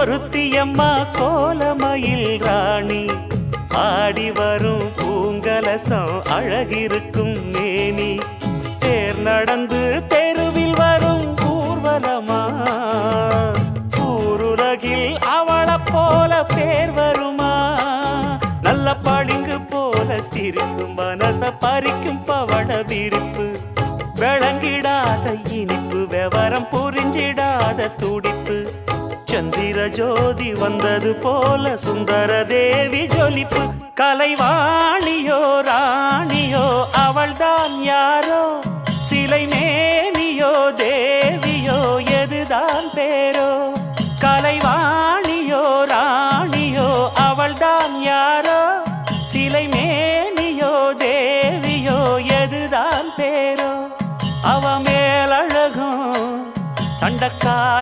ஒருத்தியம்மா கோலமயில் ராணி ஆடி வரும் பூங்கலசம் அழகிருக்கும் மேனி தேர் நடந்து தெருவில் வரும் ஊர்வலமா ஊருலகில் அவளை போல பேர் வருமா நல்ல பளிங்கு போல சிரிக்கும் மனச பறிக்கும் பவள விரிப்பு விளங்கிடாத இனிப்பு விவரம் புரிஞ்சிடாத துடிப்பு சந்திர ஜோதி வந்தது போல சுந்தர தேவி ஜொலிப்பு கலைவாணியோ ராணியோ அவள்தான் யாரோ சிலை மேனியோ தேவி